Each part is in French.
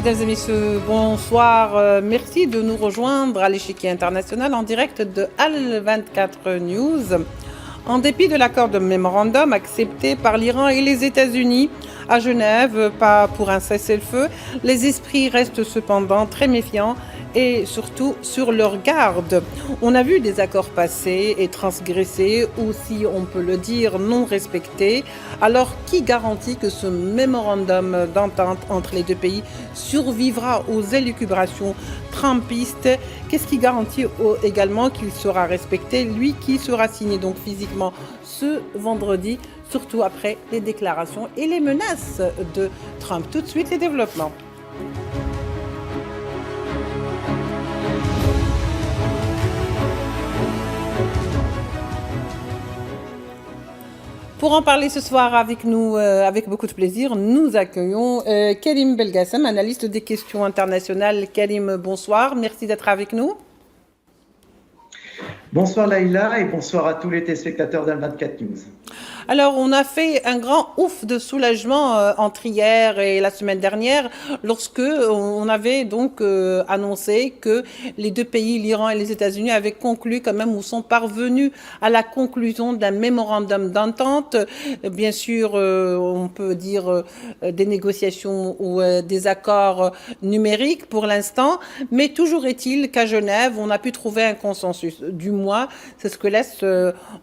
Mesdames et messieurs, bonsoir. Merci de nous rejoindre à l'échiquier international en direct de Al 24 News. En dépit de l'accord de mémorandum accepté par l'Iran et les États-Unis à Genève, pas pour un cessez-le-feu, les esprits restent cependant très méfiants et surtout sur leur garde. On a vu des accords passés et transgressés, ou si on peut le dire, non respectés. Alors, qui garantit que ce mémorandum d'entente entre les deux pays survivra aux élucubrations trumpistes? Qu'est-ce qui garantit également qu'il sera respecté, lui qui sera signé donc physiquement ce vendredi, surtout après les déclarations et les menaces de Trump? Tout de suite, les développements. Pour en parler ce soir avec nous, avec beaucoup de plaisir, nous accueillons Karim Belgassem, analyste des questions internationales. Karim, bonsoir, merci d'être avec nous. Bonsoir Laïla et bonsoir à tous les téléspectateurs d'Al24 News. Alors, on a fait un grand ouf de soulagement entre hier et la semaine dernière lorsque on avait donc annoncé que les deux pays, l'Iran et les États-Unis, avaient conclu quand même ou sont parvenus à la conclusion d'un mémorandum d'entente. Bien sûr, on peut dire des négociations ou des accords numériques pour l'instant, mais toujours est-il qu'à Genève, on a pu trouver un consensus. Du moins, c'est ce que laisse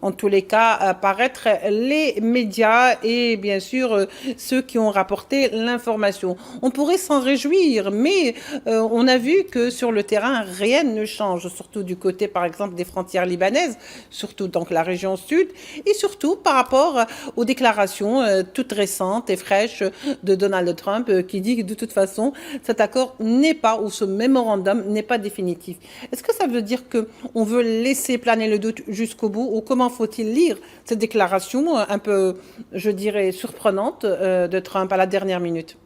en tous les cas apparaître les médias et bien sûr ceux qui ont rapporté l'information. On pourrait s'en réjouir, mais on a vu que sur le terrain, rien ne change, surtout du côté par exemple des frontières libanaises, surtout donc la région sud, et surtout par rapport aux déclarations toutes récentes et fraîches de Donald Trump qui dit que de toute façon cet accord n'est pas, ou ce mémorandum n'est pas définitif. Est-ce que ça veut dire qu'on veut laisser planer le doute jusqu'au bout, ou comment faut-il lire cette déclaration un peu, je dirais, surprenante de Trump à la dernière minute?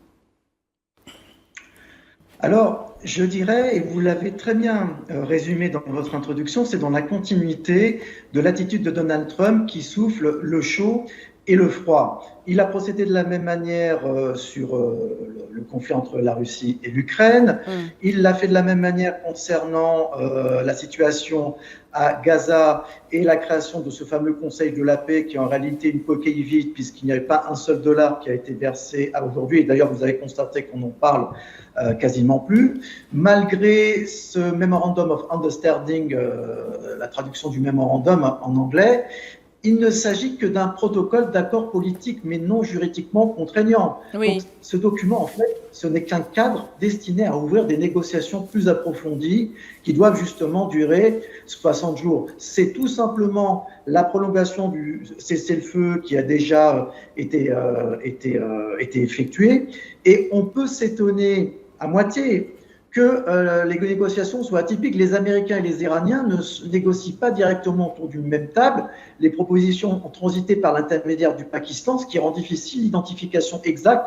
Alors, je dirais, et vous l'avez très bien résumé dans votre introduction, c'est dans la continuité de l'attitude de Donald Trump qui souffle le chaud et le froid. Il a procédé de la même manière sur le conflit entre la Russie et l'Ukraine. Il l'a fait de la même manière concernant la situation à Gaza et la création de ce fameux Conseil de la paix qui est en réalité une coquille vide puisqu'il n'y avait pas un seul dollar qui a été versé à aujourd'hui. Et d'ailleurs, vous avez constaté qu'on en parle quasiment plus. Malgré ce Memorandum of Understanding, la traduction du mémorandum en anglais, il ne s'agit que d'un protocole d'accord politique, mais non juridiquement contraignant. Oui. Donc, ce document, en fait, ce n'est qu'un cadre destiné à ouvrir des négociations plus approfondies qui doivent justement durer 60 jours. C'est tout simplement la prolongation du cessez-le-feu qui a déjà été effectué. Et on peut s'étonner à moitié que les négociations soient atypiques. Les Américains et les Iraniens ne négocient pas directement autour d'une même table. Les propositions ont transité par l'intermédiaire du Pakistan, ce qui rend difficile l'identification exacte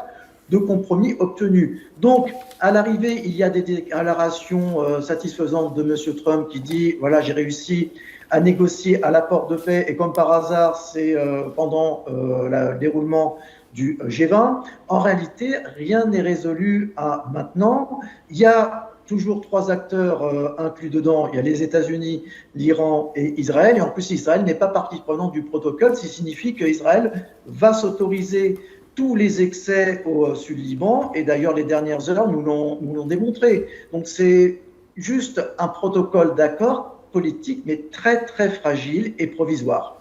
de compromis obtenus. Donc, à l'arrivée, il y a des déclarations satisfaisantes de M. Trump qui dit « Voilà, j'ai réussi à négocier à l'apport de paix » et comme par hasard, c'est pendant le déroulement du G20. En réalité, rien n'est résolu à maintenant. Il y a toujours trois acteurs inclus dedans. Il y a les États-Unis, l'Iran et Israël. Et en plus, Israël n'est pas partie prenante du protocole, ce qui signifie qu'Israël va s'autoriser tous les excès au Sud-Liban. Et d'ailleurs, les dernières heures nous l'ont démontré. Donc, c'est juste un protocole d'accord politique, mais très, très fragile et provisoire.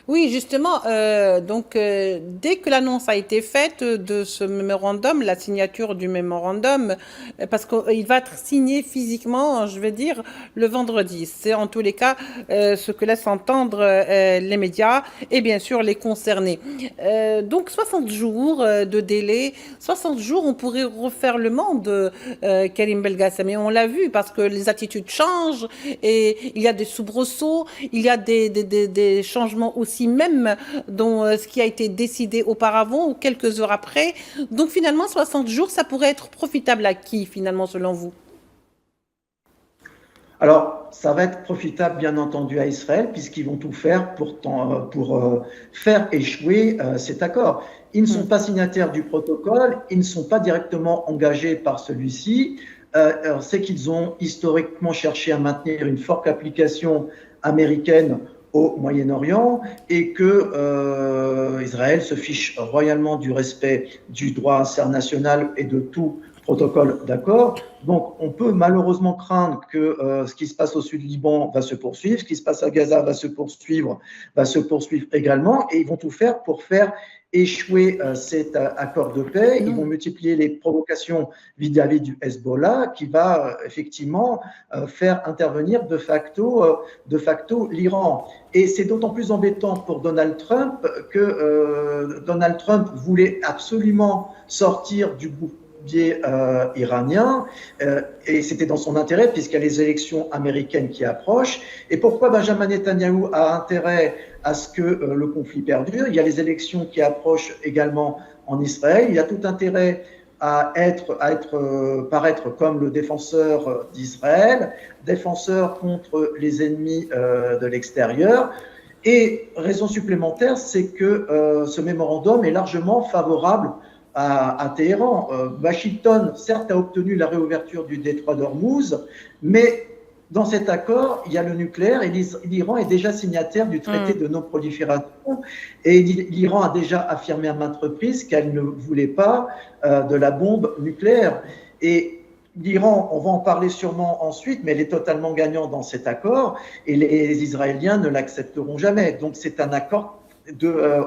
Oui, justement, dès que l'annonce a été faite de ce mémorandum, la signature du mémorandum, parce qu'il va être signé physiquement, je vais dire, le vendredi. C'est en tous les cas ce que laissent entendre les médias et bien sûr les concernés. Donc 60 jours de délai, 60 jours, on pourrait refaire le monde, Karim Belgassem. Et on l'a vu parce que les attitudes changent et il y a des soubresauts, il y a des changements aussi même dans ce qui a été décidé auparavant ou quelques heures après. Donc finalement, 60 jours, ça pourrait être profitable à qui finalement selon vous? Alors, ça va être profitable, bien entendu, à Israël, puisqu'ils vont tout faire pour faire échouer cet accord. Ils ne sont pas signataires du protocole, ils ne sont pas directement engagés par celui-ci. On sait qu'ils ont historiquement cherché à maintenir une forte application américaine au Moyen-Orient et que Israël se fiche royalement du respect du droit international et de tout protocole d'accord. Donc, on peut malheureusement craindre que ce qui se passe au sud du Liban va se poursuivre, ce qui se passe à Gaza va se poursuivre également, et ils vont tout faire pour faire échouer cet accord de paix. Ils vont multiplier les provocations vis-à-vis du Hezbollah, qui va effectivement faire intervenir de facto l'Iran. Et c'est d'autant plus embêtant pour Donald Trump que Donald Trump voulait absolument sortir du bouclier iranien, et c'était dans son intérêt puisqu'il y a les élections américaines qui approchent. Et pourquoi Benjamin Netanyahou a intérêt à ce que le conflit perdure? Il y a les élections qui approchent également en Israël. Il y a tout intérêt à paraître comme le défenseur d'Israël, défenseur contre les ennemis de l'extérieur. Et raison supplémentaire, c'est que ce mémorandum est largement favorable à Téhéran. Washington, certes, a obtenu la réouverture du détroit d'Ormuz, mais dans cet accord, il y a le nucléaire et l'Iran est déjà signataire du traité de non-prolifération, et l'Iran a déjà affirmé à maintes reprises qu'elle ne voulait pas de la bombe nucléaire. Et l'Iran, on va en parler sûrement ensuite, mais elle est totalement gagnante dans cet accord et les Israéliens ne l'accepteront jamais. Donc c'est un accord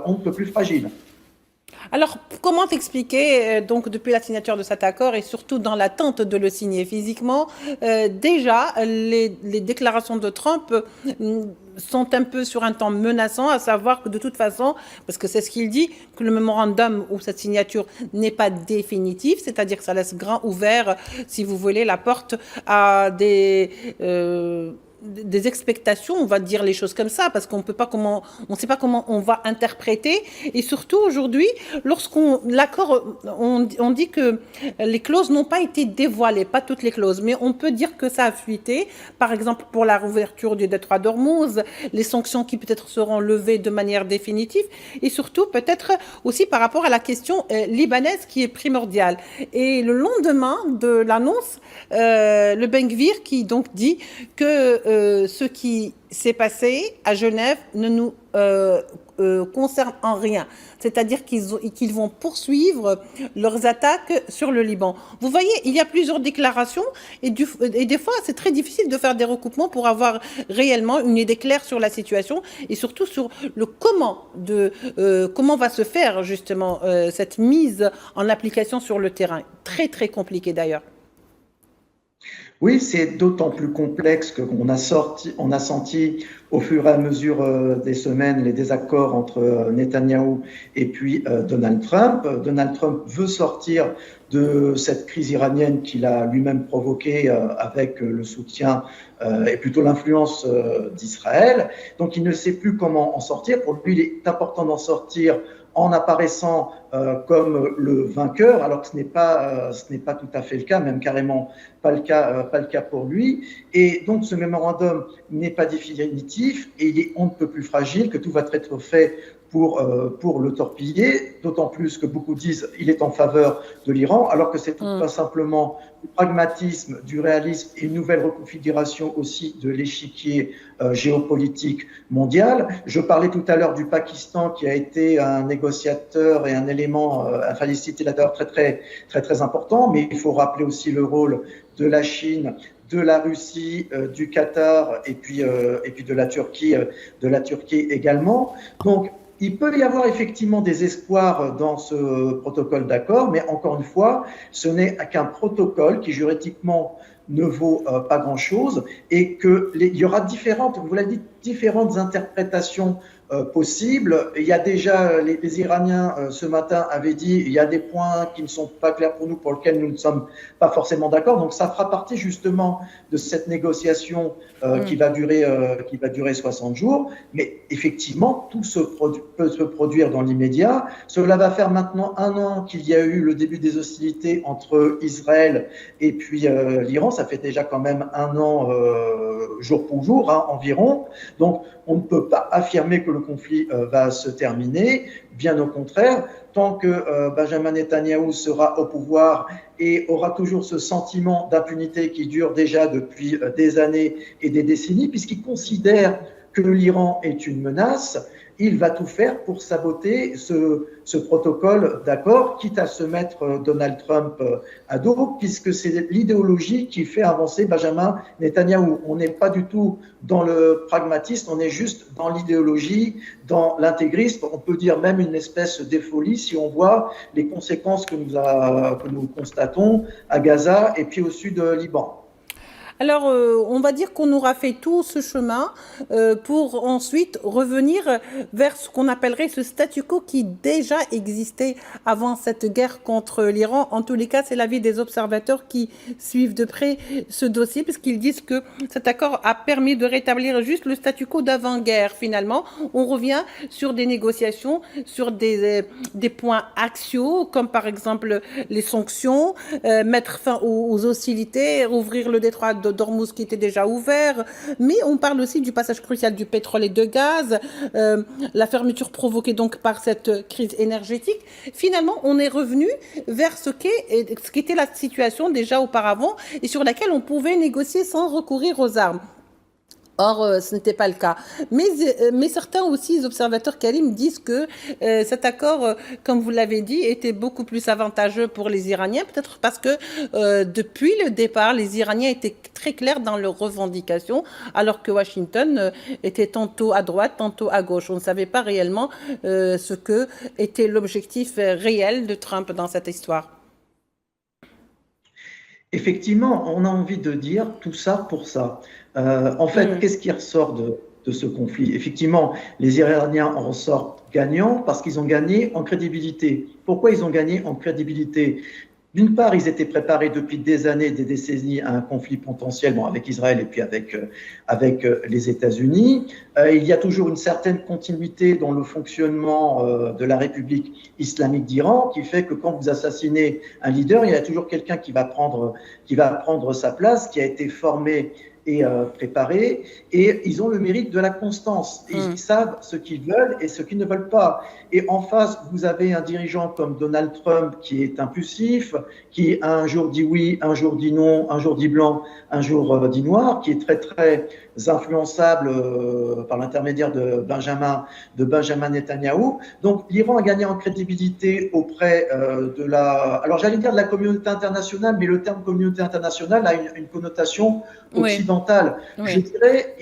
on ne peut plus fragile. Alors, comment t'expliquer, donc, depuis la signature de cet accord et surtout dans l'attente de le signer physiquement, déjà, les déclarations de Trump sont un peu sur un temps menaçant, à savoir que de toute façon, parce que c'est ce qu'il dit, que le mémorandum ou cette signature n'est pas définitive, c'est-à-dire que ça laisse grand ouvert, si vous voulez, la porte à des expectations, on va dire les choses comme ça, parce qu'on peut pas on sait pas comment on va interpréter. Et surtout aujourd'hui, l'accord, on dit que les clauses n'ont pas été dévoilées, pas toutes les clauses, mais on peut dire que ça a fuité. Par exemple, pour la réouverture du détroit d'Ormuz, les sanctions qui peut-être seront levées de manière définitive, et surtout peut-être aussi par rapport à la question libanaise qui est primordiale. Et le lendemain de l'annonce, le Ben Gvir qui donc dit que ce qui s'est passé à Genève ne nous concerne en rien. C'est-à-dire qu'ils vont poursuivre leurs attaques sur le Liban. Vous voyez, il y a plusieurs déclarations et des fois, c'est très difficile de faire des recoupements pour avoir réellement une idée claire sur la situation et surtout sur le comment va se faire justement cette mise en application sur le terrain. Très, très compliqué d'ailleurs. Oui, c'est d'autant plus complexe qu'on a senti au fur et à mesure des semaines les désaccords entre Netanyahou et puis Donald Trump. Donald Trump veut sortir de cette crise iranienne qu'il a lui-même provoquée avec le soutien et plutôt l'influence d'Israël. Donc il ne sait plus comment en sortir. Pour lui, il est important d'en sortir en apparaissant comme le vainqueur, alors que ce n'est pas tout à fait le cas, même carrément pas le cas pour lui. Et donc ce mémorandum n'est pas définitif et il est on ne peut plus fragile, que tout va être fait pour le torpiller, d'autant plus que beaucoup disent qu'il est en faveur de l'Iran, alors que c'est tout simplement du pragmatisme, du réalisme et une nouvelle reconfiguration aussi de l'échiquier géopolitique mondial. Je parlais tout à l'heure du Pakistan qui a été un négociateur et un élément, un facilitateur très important, mais il faut rappeler aussi le rôle de la Chine, de la Russie, du Qatar et puis de la Turquie également. Donc il peut y avoir effectivement des espoirs dans ce protocole d'accord, mais encore une fois, ce n'est qu'un protocole qui juridiquement ne vaut pas grand-chose et qu'il y aura vous l'avez dit, différentes interprétations possibles. Il y a déjà, les Iraniens ce matin avaient dit, il y a des points qui ne sont pas clairs pour nous, pour lesquels nous ne sommes pas forcément d'accord. Donc ça fera partie justement de cette négociation qui va durer 60 jours. Mais effectivement, tout peut se produire dans l'immédiat. Cela va faire maintenant 1 an qu'il y a eu le début des hostilités entre Israël et puis l'Iran. Liban. Ça fait déjà quand même un an jour pour jour, hein, environ. Donc, on ne peut pas affirmer que le conflit va se terminer. Bien au contraire, tant que Benjamin Netanyahou sera au pouvoir et aura toujours ce sentiment d'impunité qui dure déjà depuis des années et des décennies, puisqu'il considère que l'Iran est une menace, il va tout faire pour saboter ce protocole d'accord, quitte à se mettre Donald Trump à dos, puisque c'est l'idéologie qui fait avancer Benjamin Netanyahou. On n'est pas du tout dans le pragmatisme, on est juste dans l'idéologie, dans l'intégrisme, on peut dire même une espèce d'effolie si on voit les conséquences que nous constatons à Gaza et puis au sud Liban. Alors, on va dire qu'on aura fait tout ce chemin pour ensuite revenir vers ce qu'on appellerait ce statu quo qui déjà existait avant cette guerre contre l'Iran. En tous les cas, c'est l'avis des observateurs qui suivent de près ce dossier, puisqu'ils disent que cet accord a permis de rétablir juste le statu quo d'avant-guerre. Finalement, on revient sur des négociations, sur des points axiaux, comme par exemple les sanctions, mettre fin aux hostilités, rouvrir le détroit d'Ormuz qui était déjà ouvert, mais on parle aussi du passage crucial du pétrole et de gaz, la fermeture provoquée donc par cette crise énergétique. Finalement, on est revenu vers ce qu'était la situation déjà auparavant et sur laquelle on pouvait négocier sans recourir aux armes. Or, ce n'était pas le cas. Mais certains aussi, les observateurs Karim, disent que cet accord, comme vous l'avez dit, était beaucoup plus avantageux pour les Iraniens, peut-être parce que depuis le départ, les Iraniens étaient très clairs dans leurs revendications, alors que Washington était tantôt à droite, tantôt à gauche. On ne savait pas réellement ce que était l'objectif réel de Trump dans cette histoire. Effectivement, on a envie de dire tout ça pour ça. En fait, qu'est-ce qui ressort de ce conflit? Effectivement, les Iraniens en ressortent gagnants parce qu'ils ont gagné en crédibilité. Pourquoi ils ont gagné en crédibilité? D'une part, ils étaient préparés depuis des années, des décennies à un conflit potentiel avec Israël et puis avec les États-Unis. Il y a toujours une certaine continuité dans le fonctionnement de la République islamique d'Iran qui fait que quand vous assassinez un leader, il y a toujours quelqu'un qui va prendre sa place, qui a été formé et préparé, et ils ont le mérite de la constance. Ils savent ce qu'ils veulent et ce qu'ils ne veulent pas. Et en face, vous avez un dirigeant comme Donald Trump qui est impulsif, qui un jour dit oui, un jour dit non, un jour dit blanc, un jour dit noir, qui est très très influençable par l'intermédiaire de Benjamin Netanyahou. Donc l'Iran a gagné en crédibilité auprès alors j'allais dire de la communauté internationale, mais le terme communauté internationale a une connotation occidentale. Oui. Je dirais,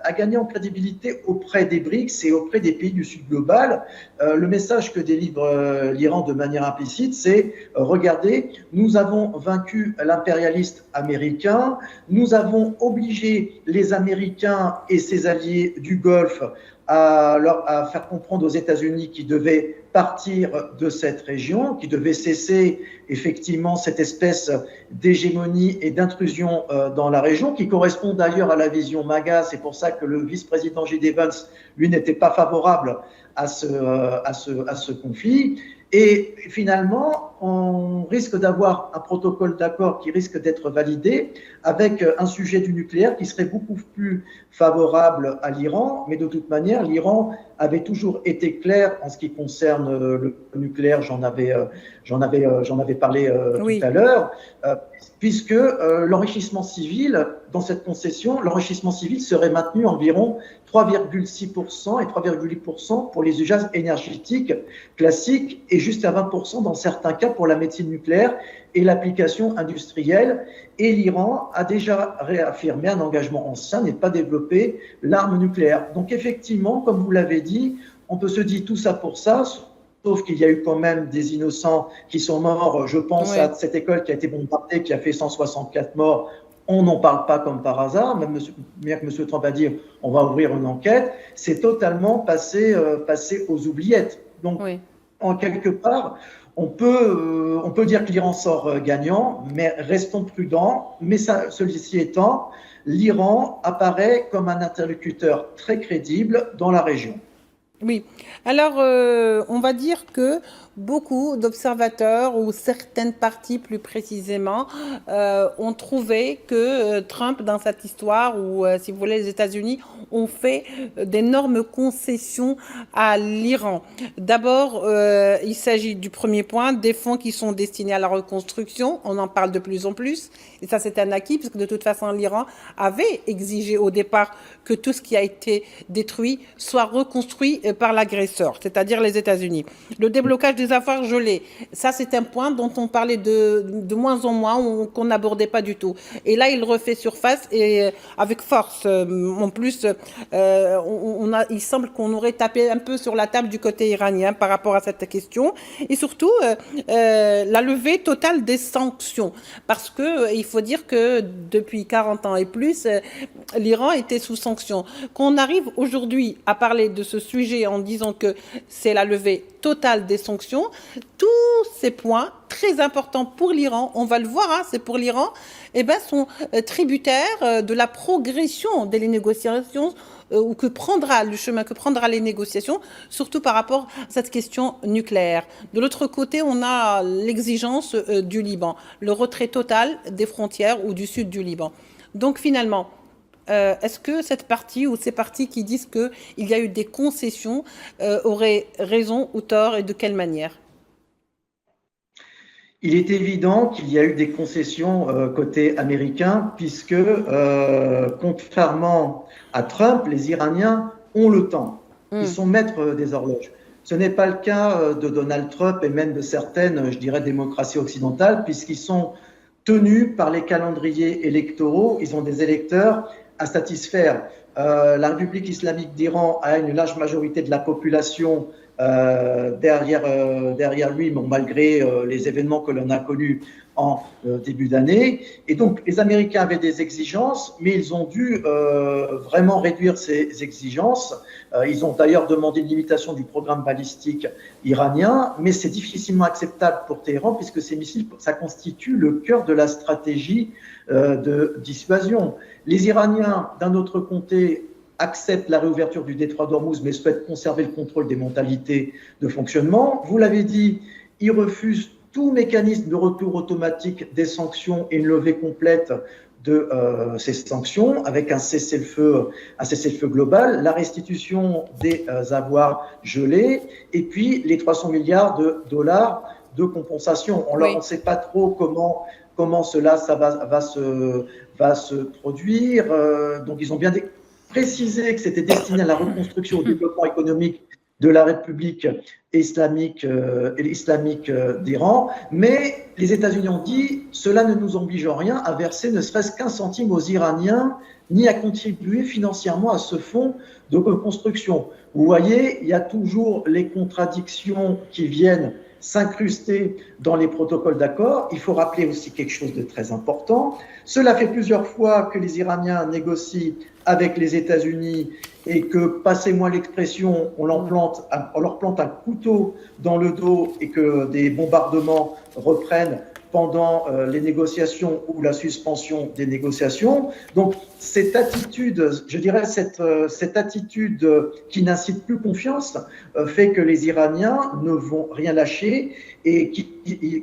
a gagné en crédibilité auprès des BRICS et auprès des pays du Sud global. Le message que délivre l'Iran de manière implicite, c'est regardez, nous avons vaincu l'impérialiste américain, nous avons obligé les Américains et ses alliés du Golfe à faire comprendre aux États-Unis qu'ils devaient partir de cette région, qu'ils devaient cesser effectivement cette espèce d'hégémonie et d'intrusion dans la région, qui correspond d'ailleurs à la vision MAGA. C'est pour ça que le vice-président J.D. Vance, lui, n'était pas favorable à ce conflit. Et finalement, on risque d'avoir un protocole d'accord qui risque d'être validé avec un sujet du nucléaire qui serait beaucoup plus favorable à l'Iran. Mais de toute manière, l'Iran avait toujours été clair en ce qui concerne le nucléaire. J'en avais parlé tout à l'heure, puisque l'enrichissement civil, dans cette concession, l'enrichissement civil serait maintenu environ 3,6% et 3,8% pour les usages énergétiques classiques et juste à 20% dans certains cas pour la médecine nucléaire et l'application industrielle. Et l'Iran a déjà réaffirmé un engagement ancien n'est pas développer l'arme nucléaire. Donc effectivement, comme vous l'avez dit, on peut se dire tout ça pour ça, sauf qu'il y a eu quand même des innocents qui sont morts. Je pense à cette école qui a été bombardée, qui a fait 164 morts. On n'en parle pas comme par hasard, même bien que M. Trump a dit on va ouvrir une enquête, c'est totalement passé aux oubliettes. Donc, en quelque part, on peut dire que l'Iran sort gagnant, mais restons prudents. Mais ceci étant, l'Iran apparaît comme un interlocuteur très crédible dans la région. Oui, alors on va dire que beaucoup d'observateurs, ou certaines parties plus précisément, ont trouvé que Trump, dans cette histoire, ou si vous voulez, les États-Unis, ont fait d'énormes concessions à l'Iran. D'abord, il s'agit du premier point, des fonds qui sont destinés à la reconstruction. On en parle de plus en plus, et ça c'est un acquis, parce que de toute façon, l'Iran avait exigé au départ que tout ce qui a été détruit soit reconstruit par l'agresseur, c'est-à-dire les États-Unis. Le déblocage des avoirs gelés, ça c'est un point dont on parlait de moins en moins, qu'on n'abordait pas du tout. Et là, il refait surface et avec force. En plus, il semble qu'on aurait tapé un peu sur la table du côté iranien par rapport à cette question. Et surtout, la levée totale des sanctions. Parce que il faut dire que depuis 40 ans et plus, l'Iran était sous sanctions. Qu'on arrive aujourd'hui à parler de ce sujet en disant que c'est la levée totale des sanctions, tous ces points très importants pour l'Iran, on va le voir, hein, c'est pour l'Iran, eh ben, sont tributaires de la progression des négociations, ou que prendra le chemin que prendra les négociations, surtout par rapport à cette question nucléaire. De l'autre côté, on a l'exigence du Liban, le retrait total des frontières ou du sud du Liban. Donc finalement, est-ce que cette partie ou ces parties qui disent qu'il y a eu des concessions auraient raison ou tort, et de quelle manière? Il est évident qu'il y a eu des concessions côté américain, puisque contrairement à Trump, les Iraniens ont le temps. Ils sont maîtres des horloges. Ce n'est pas le cas de Donald Trump et même de certaines, je dirais, démocraties occidentales, puisqu'ils sont tenus par les calendriers électoraux. Ils ont des électeurs à satisfaire. La République islamique d'Iran a une large majorité de la population derrière lui, bon, malgré les événements que l'on a connus en début d'année. Et donc, les Américains avaient des exigences, mais ils ont dû vraiment réduire ces exigences. Ils ont d'ailleurs demandé une limitation du programme balistique iranien, mais c'est difficilement acceptable pour Téhéran, puisque ces missiles, ça constitue le cœur de la stratégie de dissuasion. Les Iraniens, d'un autre côté, acceptent la réouverture du détroit d'Ormuz, mais souhaitent conserver le contrôle des modalités de fonctionnement. Vous l'avez dit, ils refusent tout mécanisme de retour automatique des sanctions et une levée complète de ces sanctions, avec un cessez-le-feu global, la restitution des avoirs gelés, et puis les 300 milliards de dollars de compensation. On ne sait pas trop comment cela va se produire. Donc ils ont bien précisé que c'était destiné à la reconstruction, au développement économique de la République islamique d'Iran, mais les États-Unis ont dit cela ne nous oblige en rien à verser ne serait-ce qu'un centime aux Iraniens, ni à contribuer financièrement à ce fonds de reconstruction. Vous voyez, il y a toujours les contradictions qui viennent s'incruster dans les protocoles d'accord. Il faut rappeler aussi quelque chose de très important. Cela fait plusieurs fois que les Iraniens négocient avec les États-Unis et que, passez-moi l'expression, on leur plante un couteau dans le dos et que des bombardements reprennent pendant les négociations ou la suspension des négociations. Donc, cette attitude, je dirais, cette attitude qui n'incite plus confiance fait que les Iraniens ne vont rien lâcher et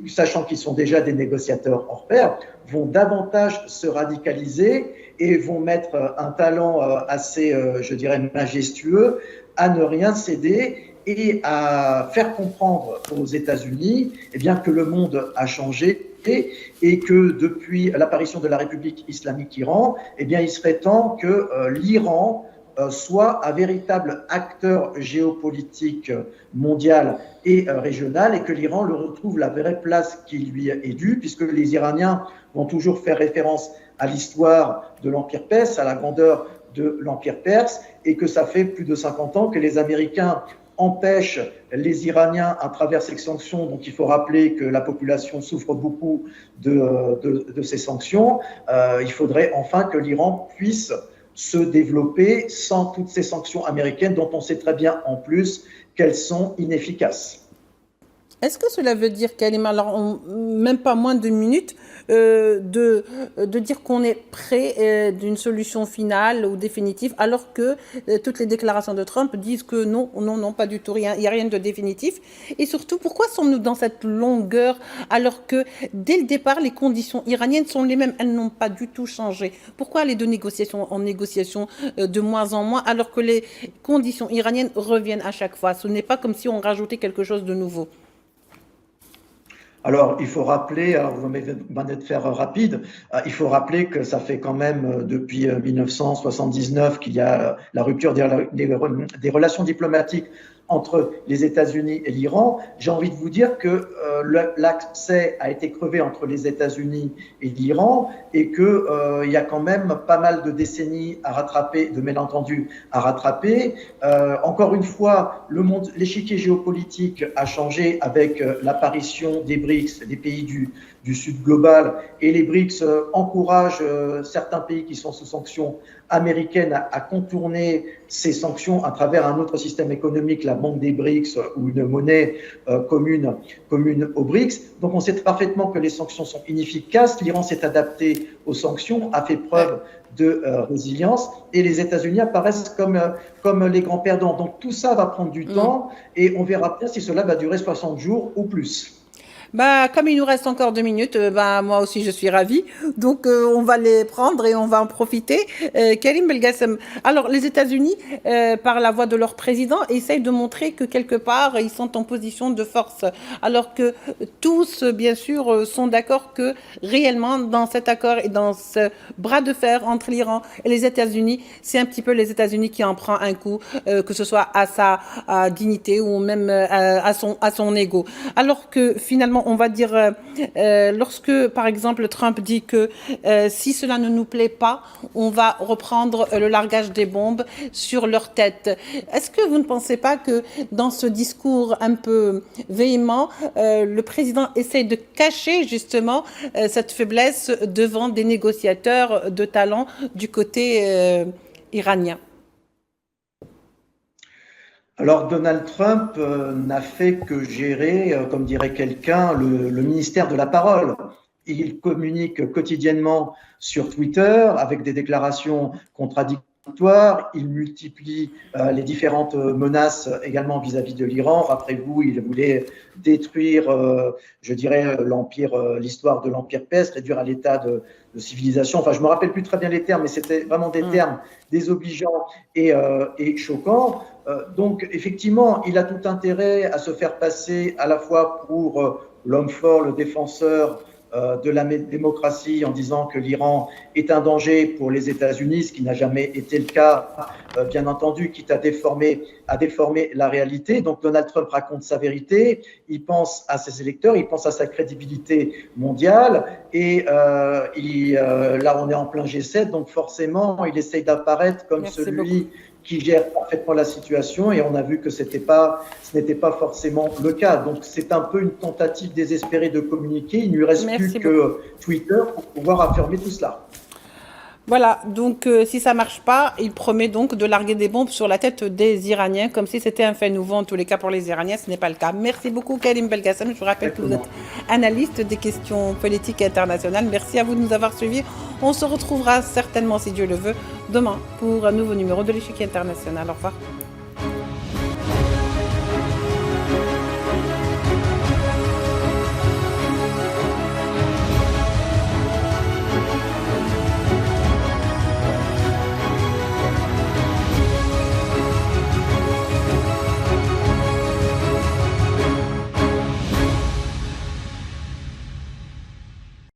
sachant qu'ils sont déjà des négociateurs hors pair, vont davantage se radicaliser et vont mettre un talent assez, je dirais, majestueux à ne rien céder et à faire comprendre aux États-Unis eh bien, que le monde a changé et que depuis l'apparition de la République islamique Iran, eh bien, il serait temps que l'Iran soit un véritable acteur géopolitique mondial et régional et que l'Iran le retrouve la vraie place qui lui est due, puisque les Iraniens vont toujours faire référence à l'histoire de l'Empire perse, à la grandeur de l'Empire perse, et que ça fait plus de 50 ans que les Américains empêchent les Iraniens à travers ces sanctions. Donc il faut rappeler que la population souffre beaucoup de ces sanctions. Il faudrait enfin que l'Iran puisse se développer sans toutes ces sanctions américaines dont on sait très bien en plus qu'elles sont inefficaces. Est-ce que cela veut dire, Kalim, alors même pas moins de minutes, de dire qu'on est près d'une solution finale ou définitive, alors que toutes les déclarations de Trump disent que non, non, non, pas du tout, rien, il n'y a rien de définitif. Et surtout, pourquoi sommes-nous dans cette longueur, alors que dès le départ, les conditions iraniennes sont les mêmes, elles n'ont pas du tout changé. Pourquoi aller de négociation en négociation de moins en moins, alors que les conditions iraniennes reviennent à chaque fois? Ce n'est pas comme si on rajoutait quelque chose de nouveau. Alors, il faut rappeler, alors vous m'avez demandé de faire rapide, il faut rappeler que ça fait quand même depuis 1979 qu'il y a la rupture des relations diplomatiques entre les États-Unis et l'Iran. J'ai envie de vous dire que l'accès a été crevé entre les États-Unis et l'Iran et qu'il y a quand même pas mal de décennies à rattraper, de malentendus à rattraper. Encore une fois, l'échiquier géopolitique a changé avec l'apparition des BRICS, des pays du Sud global, et les BRICS encouragent certains pays qui sont sous sanctions américaines à contourner ces sanctions à travers un autre système économique, la banque des BRICS, ou une monnaie commune aux BRICS. Donc on sait parfaitement que les sanctions sont inefficaces. L'Iran s'est adapté aux sanctions, a fait preuve de résilience, et les États-Unis apparaissent comme les grands perdants. Donc tout ça va prendre du temps, et on verra bien si cela va durer 60 jours ou plus. Bah, comme il nous reste encore 2 minutes, bah, moi aussi je suis ravie. Donc on va les prendre et on va en profiter. Karim Belgassem. Alors les États-Unis, par la voix de leur président, essayent de montrer que quelque part ils sont en position de force. Alors que tous, bien sûr, sont d'accord que réellement dans cet accord et dans ce bras de fer entre l'Iran et les États-Unis, c'est un petit peu les États-Unis qui en prend un coup, que ce soit à sa dignité ou même à son ego. Alors que finalement on va dire, lorsque, par exemple, Trump dit que si cela ne nous plaît pas, on va reprendre le largage des bombes sur leur tête. Est-ce que vous ne pensez pas que dans ce discours un peu véhément, le président essaye de cacher justement cette faiblesse devant des négociateurs de talent du côté iranien? Alors Donald Trump n'a fait que gérer, comme dirait quelqu'un, le ministère de la parole. Il communique quotidiennement sur Twitter avec des déclarations contradictoires. Il multiplie les différentes menaces également vis-à-vis de l'Iran. Rappelez-vous, il voulait détruire, je dirais, l'histoire de l'Empire perse, réduire à l'état de civilisation. Enfin, je me rappelle plus très bien les termes, mais c'était vraiment des termes désobligeants et choquants. Donc, effectivement, il a tout intérêt à se faire passer à la fois pour l'homme fort, le défenseur de la démocratie, en disant que l'Iran est un danger pour les États-Unis, ce qui n'a jamais été le cas, bien entendu, quitte à déformer la réalité. Donc, Donald Trump raconte sa vérité, il pense à ses électeurs, il pense à sa crédibilité mondiale, et là, on est en plein G7, donc forcément, il essaye d'apparaître comme celui qui gère parfaitement la situation, et on a vu que ce n'était pas forcément le cas. Donc c'est un peu une tentative désespérée de communiquer. Il ne lui reste plus que Twitter pour pouvoir affirmer tout cela. Voilà, donc si ça marche pas, il promet donc de larguer des bombes sur la tête des Iraniens, comme si c'était un fait nouveau en tous les cas pour les Iraniens, ce n'est pas le cas. Merci beaucoup Karim Belgassem, je vous rappelle que vous êtes analyste des questions politiques et internationales. Merci à vous de nous avoir suivis. On se retrouvera certainement, si Dieu le veut, demain pour un nouveau numéro de l'Échiquier international. Au revoir.